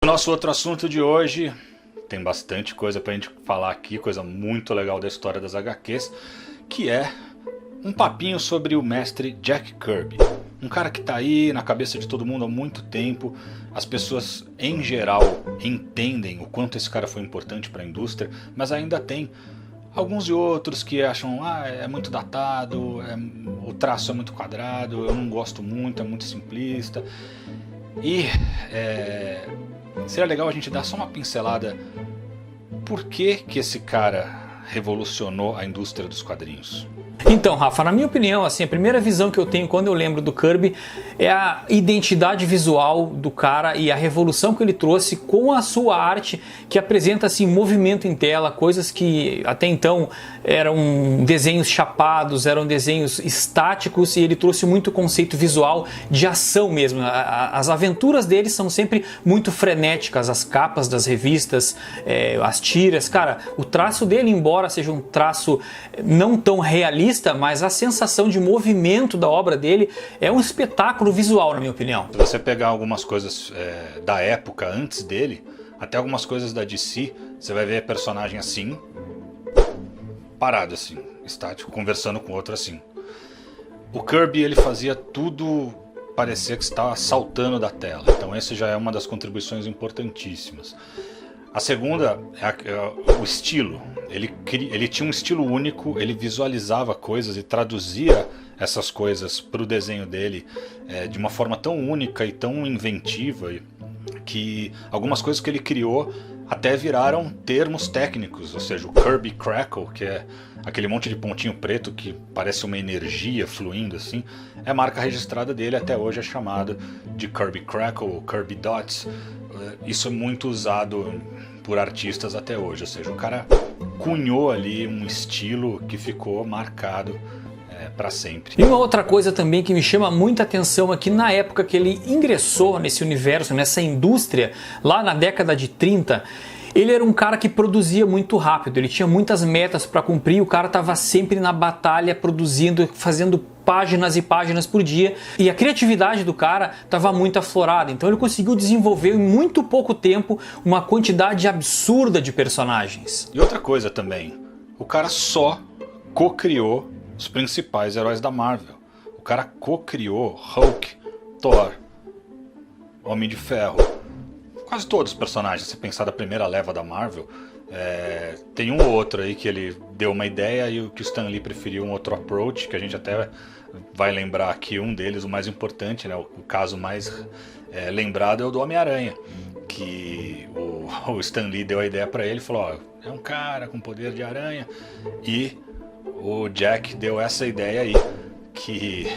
Nosso outro assunto de hoje, tem bastante coisa pra gente falar aqui, coisa muito legal da história das HQs, que é um papinho sobre o mestre Jack Kirby. Um cara que tá aí na cabeça de todo mundo há muito tempo. As pessoas em geral entendem o quanto esse cara foi importante para a indústria, mas ainda tem alguns e outros que acham, é muito datado, o traço é muito quadrado, eu não gosto muito, é muito simplista. E seria legal a gente dar só uma pincelada por que esse cara revolucionou a indústria dos quadrinhos. Então, Rafa, na minha opinião, assim, a primeira visão que eu tenho quando eu lembro do Kirby é a identidade visual do cara e a revolução que ele trouxe com a sua arte, que apresenta assim movimento em tela, coisas que até então eram desenhos chapados, eram desenhos estáticos, e ele trouxe muito conceito visual de ação mesmo. As aventuras dele são sempre muito frenéticas, as capas das revistas, as tiras, cara, o traço dele, embora seja um traço não tão realista, mas a sensação de movimento da obra dele é um espetáculo visual, na minha opinião. Se você pegar algumas coisas da época antes dele, até algumas coisas da DC, você vai ver personagem assim, parado assim, estático, conversando com outro assim. O Kirby, ele fazia tudo parecer que estava saltando da tela, então esse já é uma das contribuições importantíssimas. A segunda é o estilo. Ele tinha um estilo único, ele visualizava coisas e traduzia essas coisas para o desenho dele de uma forma tão única e tão inventiva que algumas coisas que ele criou até viraram termos técnicos, ou seja, o Kirby Crackle, que é aquele monte de pontinho preto que parece uma energia fluindo assim, é marca registrada dele, até hoje é chamado de Kirby Crackle ou Kirby Dots. Isso é muito usado por artistas até hoje, ou seja, o cara cunhou ali um estilo que ficou marcado para sempre. E uma outra coisa também que me chama muita atenção é que na época que ele ingressou nesse universo, nessa indústria, lá na década de 30, ele era um cara que produzia muito rápido, ele tinha muitas metas para cumprir, o cara estava sempre na batalha, produzindo, fazendo páginas e páginas por dia, e a criatividade do cara estava muito aflorada, então ele conseguiu desenvolver em muito pouco tempo uma quantidade absurda de personagens. E outra coisa também, o cara só co-criou os principais heróis da Marvel. O cara co-criou Hulk, Thor, Homem de Ferro, quase todos os personagens. Se pensar da primeira leva da Marvel, tem um ou outro aí que ele deu uma ideia e que o Stan Lee preferiu um outro approach, que a gente até vai lembrar aqui um deles, o mais importante, né? O caso mais lembrado é o do Homem-Aranha, que o Stan Lee deu a ideia para ele e falou, é um cara com poder de aranha, e o Jack deu essa ideia aí, que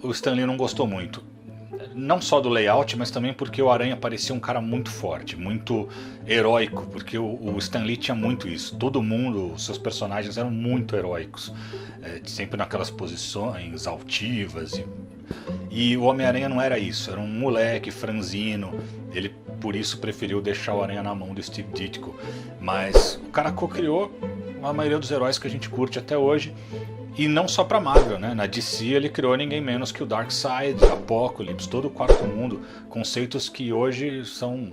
o Stan Lee não gostou muito. Não só do layout, mas também porque o Aranha parecia um cara muito forte, muito heróico, porque o Stan Lee tinha muito isso. Todo mundo, os seus personagens eram muito heróicos, sempre naquelas posições altivas. E o Homem-Aranha não era isso, era um moleque franzino. Ele por isso preferiu deixar o Aranha na mão do Steve Ditko. Mas o cara co-criou a maioria dos heróis que a gente curte até hoje. E não só para Marvel, né? Na DC ele criou ninguém menos que o Darkseid, Apokolips, todo o Quarto Mundo, conceitos que hoje são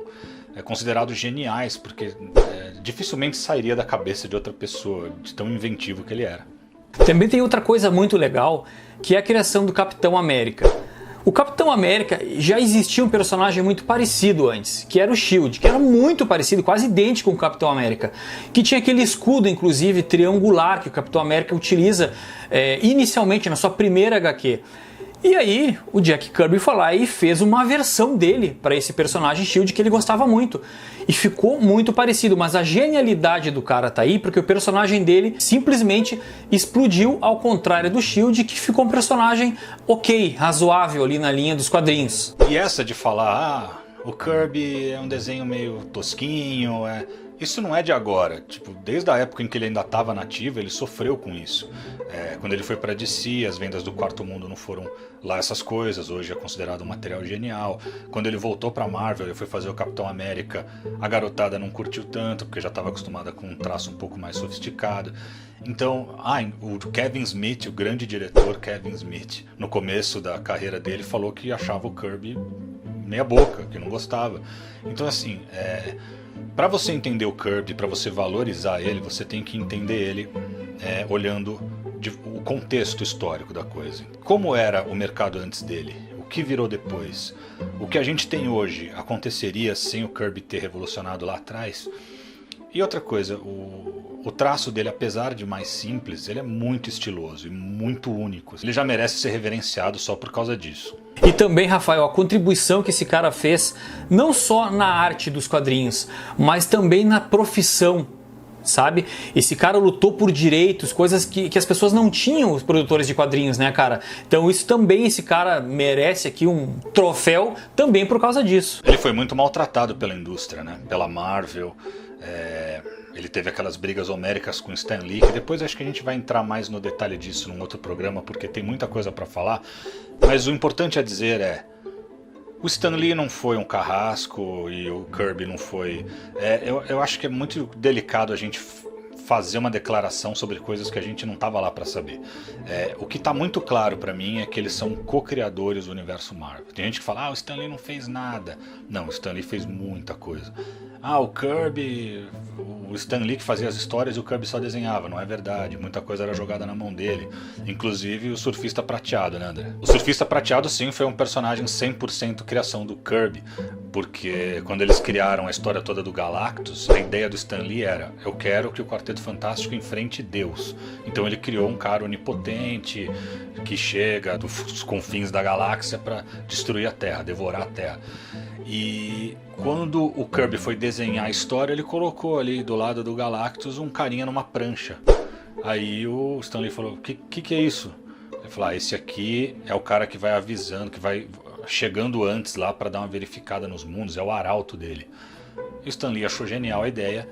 considerados geniais, porque dificilmente sairia da cabeça de outra pessoa, de tão inventivo que ele era. Também tem outra coisa muito legal, que é a criação do Capitão América. O Capitão América já existia um personagem muito parecido antes, que era o Shield, que era muito parecido, quase idêntico com o Capitão América, que tinha aquele escudo, inclusive, triangular, que o Capitão América utiliza inicialmente na sua primeira HQ. E aí o Jack Kirby foi lá e fez uma versão dele para esse personagem Shield que ele gostava muito. E ficou muito parecido, mas a genialidade do cara tá aí porque o personagem dele simplesmente explodiu, ao contrário do Shield, que ficou um personagem ok, razoável ali na linha dos quadrinhos. E essa de falar, o Kirby é um desenho meio tosquinho, isso não é de agora, tipo, desde a época em que ele ainda estava nativo, ele sofreu com isso. Quando ele foi para DC, as vendas do Quarto Mundo não foram lá essas coisas, hoje é considerado um material genial. Quando ele voltou para Marvel, ele foi fazer o Capitão América, a garotada não curtiu tanto, porque já estava acostumada com um traço um pouco mais sofisticado. Então, o Kevin Smith, o grande diretor Kevin Smith, no começo da carreira dele, falou que achava o Kirby meia boca, que não gostava. Então assim, para você entender o Kirby, para você valorizar ele, você tem que entender ele olhando o contexto histórico da coisa. Como era o mercado antes dele? O que virou depois? O que a gente tem hoje aconteceria sem o Kirby ter revolucionado lá atrás? E outra coisa, o traço dele, apesar de mais simples, ele é muito estiloso e muito único. Ele já merece ser reverenciado só por causa disso. E também, Rafael, a contribuição que esse cara fez, não só na arte dos quadrinhos, mas também na profissão, sabe? Esse cara lutou por direitos, coisas que as pessoas não tinham, os produtores de quadrinhos, né, cara? Então isso também, esse cara merece aqui um troféu também por causa disso. Ele foi muito maltratado pela indústria, né? Pela Marvel. Ele teve aquelas brigas homéricas com Stan Lee, que depois acho que a gente vai entrar mais no detalhe disso num outro programa, porque tem muita coisa para falar. Mas o importante a dizer o Stan Lee não foi um carrasco e o Kirby não foi... eu acho que é muito delicado a gente fazer uma declaração sobre coisas que a gente não estava lá para saber. O que está muito claro para mim é que eles são co-criadores do universo Marvel. Tem gente que fala, o Stan Lee não fez nada. Não, o Stan Lee fez muita coisa. O Kirby, o Stan Lee que fazia as histórias e o Kirby só desenhava. Não é verdade, muita coisa era jogada na mão dele. Inclusive o Surfista Prateado, né, André? O Surfista Prateado sim foi um personagem 100% criação do Kirby, porque quando eles criaram a história toda do Galactus, a ideia do Stan Lee era, eu quero que o Quarteto Fantástico enfrente Deus. Então ele criou um cara onipotente que chega dos confins da galáxia para destruir a Terra, devorar a Terra. E quando o Kirby foi desenhar a história, ele colocou ali do lado do Galactus um carinha numa prancha. Aí o Stan Lee falou, que é isso? Ele falou, esse aqui é o cara que vai avisando, que vai chegando antes lá para dar uma verificada nos mundos, é o arauto dele. E o Stan Lee achou genial a ideia,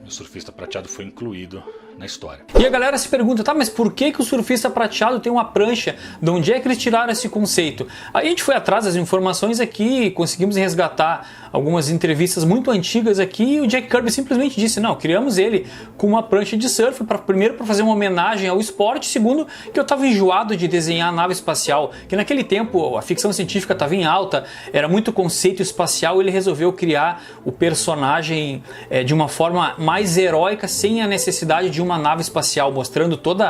o Surfista Prateado foi incluído na história. E a galera se pergunta, tá, mas por que o Surfista Prateado tem uma prancha? De onde é que eles tiraram esse conceito? Aí a gente foi atrás das informações aqui, conseguimos resgatar algumas entrevistas muito antigas aqui, e o Jack Kirby simplesmente disse, não, criamos ele com uma prancha de surf, primeiro para fazer uma homenagem ao esporte, segundo que eu estava enjoado de desenhar nave espacial, que naquele tempo a ficção científica estava em alta, era muito conceito espacial, ele resolveu criar o personagem de uma forma mais heróica, sem a necessidade de uma nave espacial, mostrando todo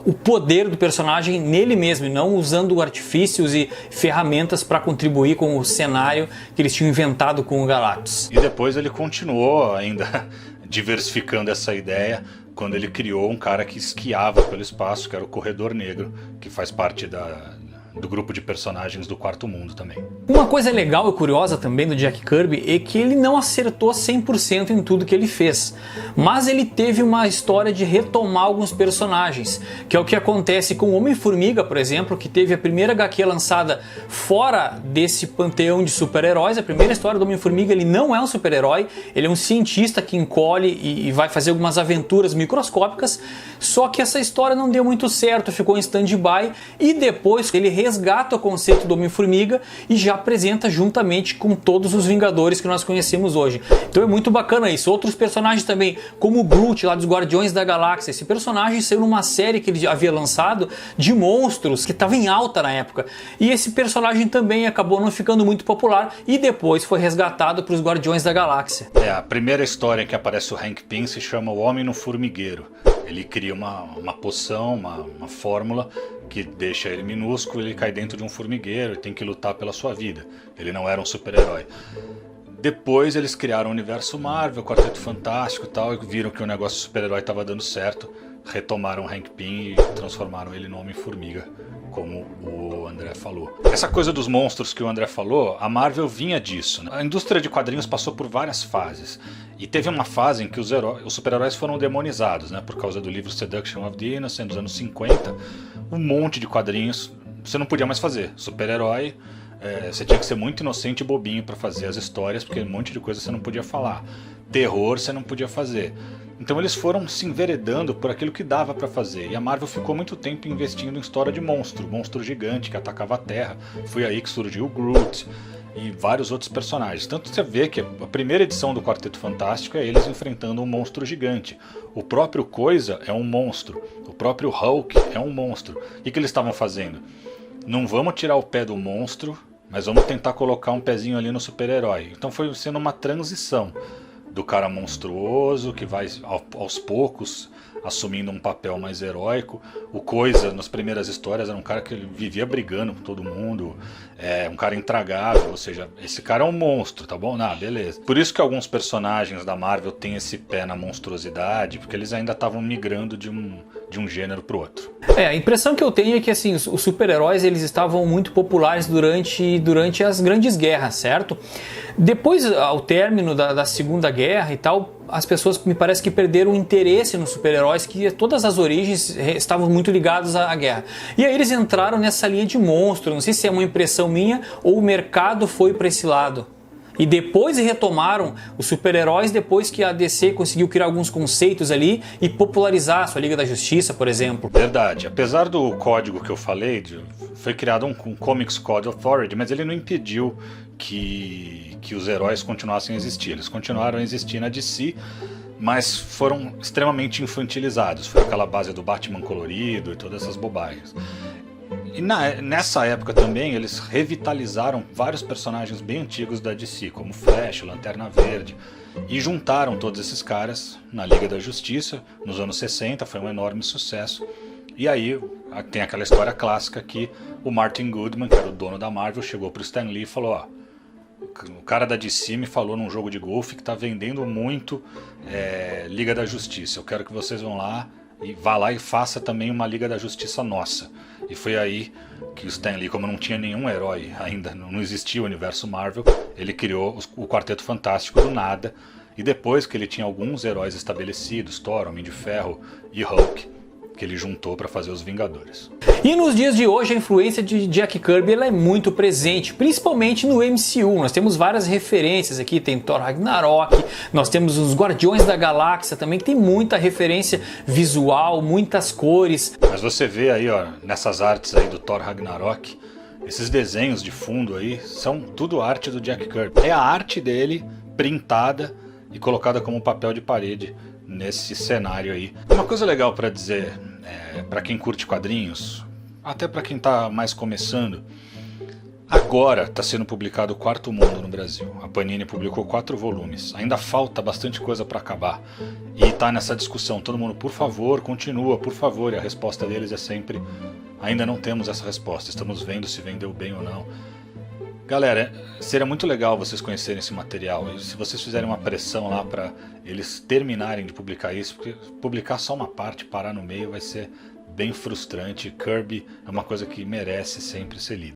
o poder do personagem nele mesmo, e não usando artifícios e ferramentas para contribuir com o cenário que eles tinham inventado com o Galactus. E depois ele continuou ainda diversificando essa ideia quando ele criou um cara que esquiava pelo espaço, que era o Corredor Negro, que faz parte do grupo de personagens do Quarto Mundo também. Uma coisa legal e curiosa também do Jack Kirby é que ele não acertou 100% em tudo que ele fez, mas ele teve uma história de retomar alguns personagens, que é o que acontece com o Homem-Formiga, por exemplo, que teve a primeira HQ lançada fora desse panteão de super-heróis. A primeira história do Homem-Formiga, ele não é um super-herói, ele é um cientista que encolhe e vai fazer algumas aventuras microscópicas, só que essa história não deu muito certo, ficou em stand-by, e depois ele resgata o conceito do Homem-Formiga e já apresenta juntamente com todos os Vingadores que nós conhecemos hoje. Então é muito bacana isso. Outros personagens também, como o Groot lá dos Guardiões da Galáxia. Esse personagem saiu numa série que ele havia lançado de monstros, que estava em alta na época. E esse personagem também acabou não ficando muito popular e depois foi resgatado para os Guardiões da Galáxia. A primeira história em que aparece o Hank Pym se chama O Homem no Formigueiro. Ele cria uma poção, uma fórmula que deixa ele minúsculo, ele cai dentro de um formigueiro e tem que lutar pela sua vida. Ele não era um super-herói. Depois eles criaram o universo Marvel, o Quarteto Fantástico e tal, e viram que o negócio de super-herói estava dando certo, retomaram o Hank Pym e transformaram ele no Homem-Formiga, como o André falou. Essa coisa dos monstros que o André falou, a Marvel vinha disso, né? A indústria de quadrinhos passou por várias fases. E teve uma fase em que os super-heróis foram demonizados, né? Por causa do livro Seduction of the Innocent, dos anos 50. Um monte de quadrinhos você não podia mais fazer. Super-herói, você tinha que ser muito inocente e bobinho para fazer as histórias, porque um monte de coisa você não podia falar. Terror você não podia fazer. Então eles foram se enveredando por aquilo que dava para fazer. E a Marvel ficou muito tempo investindo em história de monstro gigante que atacava a Terra. Foi aí que surgiu o Groot e vários outros personagens. Tanto você vê que a primeira edição do Quarteto Fantástico é eles enfrentando um monstro gigante. O próprio Coisa é um monstro. O próprio Hulk é um monstro. O que eles estavam fazendo? Não vamos tirar o pé do monstro mas vamos tentar colocar um pezinho ali no super-herói. Então foi sendo uma transição do cara monstruoso que vai aos poucos assumindo um papel mais heróico. O Coisa, nas primeiras histórias, era um cara que vivia brigando com todo mundo, um cara intragável, ou seja, esse cara é um monstro, tá bom? Ah, beleza. Por isso que alguns personagens da Marvel têm esse pé na monstruosidade, porque eles ainda estavam migrando de um gênero pro outro. A impressão que eu tenho é que assim, os super-heróis eles estavam muito populares durante as grandes guerras, certo? Depois, ao término da Segunda Guerra e tal, as pessoas me parece que perderam o interesse nos super-heróis, que todas as origens estavam muito ligadas à guerra. E aí eles entraram nessa linha de monstro, não sei se é uma impressão minha ou o mercado foi para esse lado. E depois retomaram os super-heróis depois que a DC conseguiu criar alguns conceitos ali e popularizar a sua Liga da Justiça, por exemplo. Verdade. Apesar do código que eu falei, foi criado um Comics Code Authority, mas ele não impediu que os heróis continuassem a existir. Eles continuaram a existir na DC, mas foram extremamente infantilizados. Foi aquela base do Batman colorido e todas essas bobagens. E nessa época também eles revitalizaram vários personagens bem antigos da DC, como Flash, Lanterna Verde, e juntaram todos esses caras na Liga da Justiça nos anos 60, foi um enorme sucesso. E aí tem aquela história clássica que o Martin Goodman, que era o dono da Marvel, chegou pro Stan Lee e falou: ó, o cara da DC me falou num jogo de golfe que tá vendendo muito Liga da Justiça, eu quero que vocês vá lá e faça também uma Liga da Justiça nossa. E foi aí que o Stan Lee, como não tinha nenhum herói ainda, não existia o universo Marvel, ele criou o Quarteto Fantástico do nada. E depois que ele tinha alguns heróis estabelecidos, Thor, Homem de Ferro e Hulk, que ele juntou para fazer os Vingadores. E nos dias de hoje a influência de Jack Kirby ela é muito presente, principalmente no MCU. Nós temos várias referências aqui, tem Thor Ragnarok, nós temos os Guardiões da Galáxia também, que tem muita referência visual, muitas cores. Mas você vê aí, ó, nessas artes aí do Thor Ragnarok, esses desenhos de fundo aí, são tudo arte do Jack Kirby. É a arte dele printada e colocada como papel de parede nesse cenário aí. Uma coisa legal para dizer, para quem curte quadrinhos, até para quem está mais começando, agora está sendo publicado o Quarto Mundo no Brasil. A Panini publicou 4 volumes. Ainda falta bastante coisa para acabar. E está nessa discussão. Todo mundo, por favor, continua, por favor. E a resposta deles é sempre: ainda não temos essa resposta. Estamos vendo se vendeu bem ou não. Galera, seria muito legal vocês conhecerem esse material. E se vocês fizerem uma pressão lá para eles terminarem de publicar isso, porque publicar só uma parte, parar no meio, vai ser bem frustrante. Kirby é uma coisa que merece sempre ser lida.